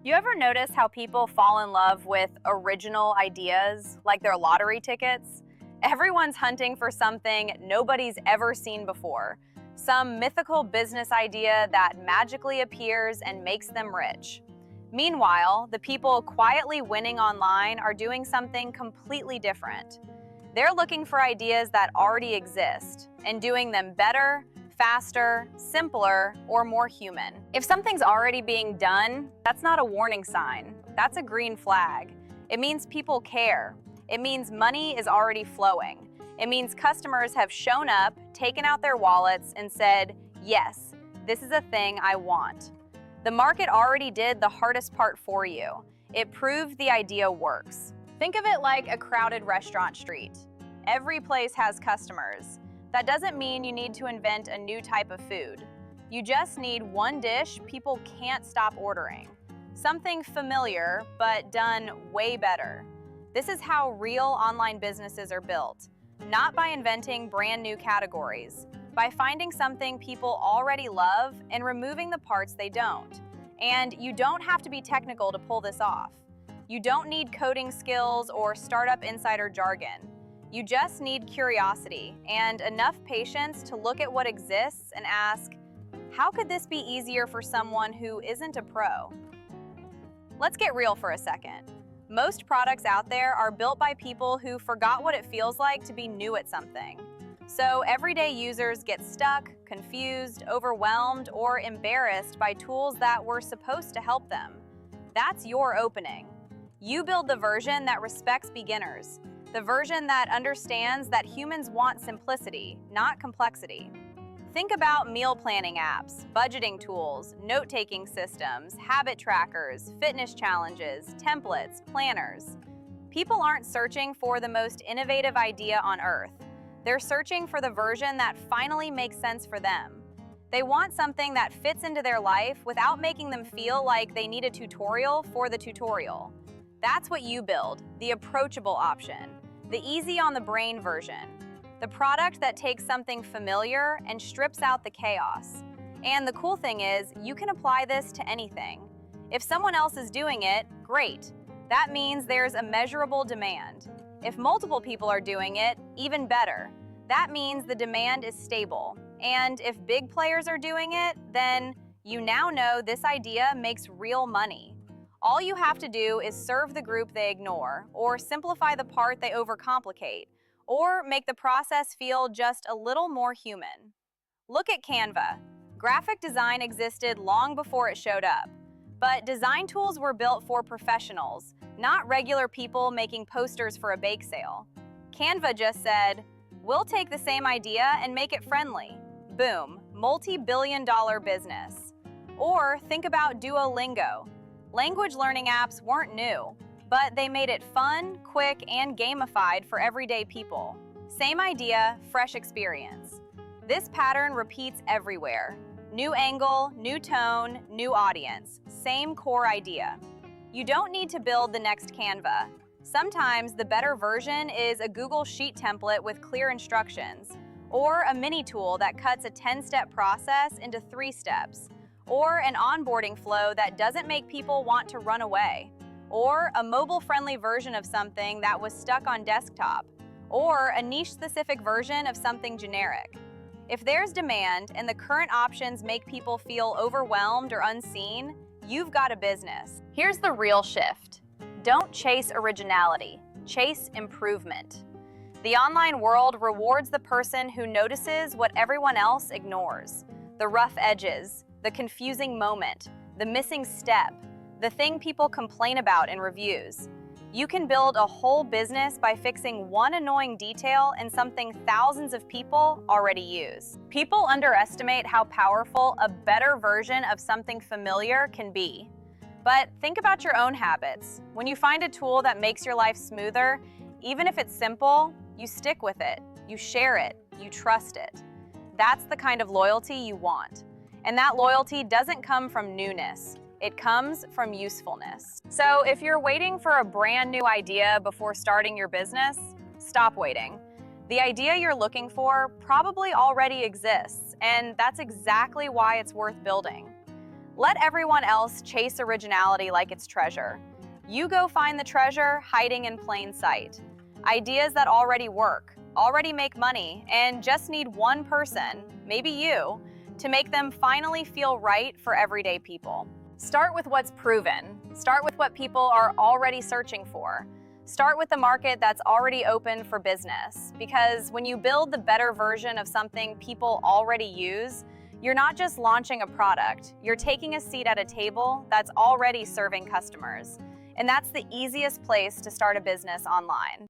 You ever notice how people fall in love with original ideas, like their lottery tickets? Everyone's hunting for something nobody's ever seen before, some mythical business idea that magically appears and makes them rich. Meanwhile, the people quietly winning online are doing something completely different. They're looking for ideas that already exist and doing them better, faster, simpler, or more human. If something's already being done, that's not a warning sign. That's a green flag. It means people care. It means money is already flowing. It means customers have shown up, taken out their wallets, and said, yes, this is a thing I want. The market already did the hardest part for you. It proved the idea works. Think of it like a crowded restaurant street. Every place has customers. That doesn't mean you need to invent a new type of food. You just need one dish people can't stop ordering. Something familiar, but done way better. This is how real online businesses are built. Not by inventing brand new categories, by finding something people already love and removing the parts they don't. And you don't have to be technical to pull this off. You don't need coding skills or startup insider jargon. You just need curiosity and enough patience to look at what exists and ask, how could this be easier for someone who isn't a pro? Let's get real for a second. Most products out there are built by people who forgot what it feels like to be new at something. So everyday users get stuck, confused, overwhelmed, or embarrassed by tools that were supposed to help them. That's your opening. You build the version that respects beginners. The version that understands that humans want simplicity, not complexity. Think about meal planning apps, budgeting tools, note-taking systems, habit trackers, fitness challenges, templates, planners. People aren't searching for the most innovative idea on earth. They're searching for the version that finally makes sense for them. They want something that fits into their life without making them feel like they need a tutorial for the tutorial. That's what you build, the approachable option. The easy-on-the-brain version, the product that takes something familiar and strips out the chaos. And the cool thing is, you can apply this to anything. If someone else is doing it, great. That means there's a measurable demand. If multiple people are doing it, even better. That means the demand is stable. And if big players are doing it, then you now know this idea makes real money. All you have to do is serve the group they ignore, or simplify the part they overcomplicate, or make the process feel just a little more human. Look at Canva. Graphic design existed long before it showed up. But design tools were built for professionals, not regular people making posters for a bake sale. Canva just said, we'll take the same idea and make it friendly. Boom, multi-billion-dollar business. Or think about Duolingo. Language learning apps weren't new, but they made it fun, quick, and gamified for everyday people. Same idea, fresh experience. This pattern repeats everywhere. New angle, new tone, new audience, same core idea. You don't need to build the next Canva. Sometimes the better version is a Google Sheet template with clear instructions, or a mini tool that cuts a 10-step process into 3 steps. Or an onboarding flow that doesn't make people want to run away, or a mobile-friendly version of something that was stuck on desktop, or a niche-specific version of something generic. If there's demand and the current options make people feel overwhelmed or unseen, you've got a business. Here's the real shift. Don't chase originality, chase improvement. The online world rewards the person who notices what everyone else ignores. The rough edges, the confusing moment, the missing step, the thing people complain about in reviews. You can build a whole business by fixing one annoying detail in something thousands of people already use. People underestimate how powerful a better version of something familiar can be. But think about your own habits. When you find a tool that makes your life smoother, even if it's simple, you stick with it, you share it, you trust it. That's the kind of loyalty you want. And that loyalty doesn't come from newness. It comes from usefulness. So if you're waiting for a brand new idea before starting your business, stop waiting. The idea you're looking for probably already exists, and that's exactly why it's worth building. Let everyone else chase originality like it's treasure. You go find the treasure hiding in plain sight. Ideas that already work, already make money, and just need one person, maybe you, to make them finally feel right for everyday people. Start with what's proven. Start with what people are already searching for. Start with the market that's already open for business. Because when you build the better version of something people already use, you're not just launching a product, you're taking a seat at a table that's already serving customers. And that's the easiest place to start a business online.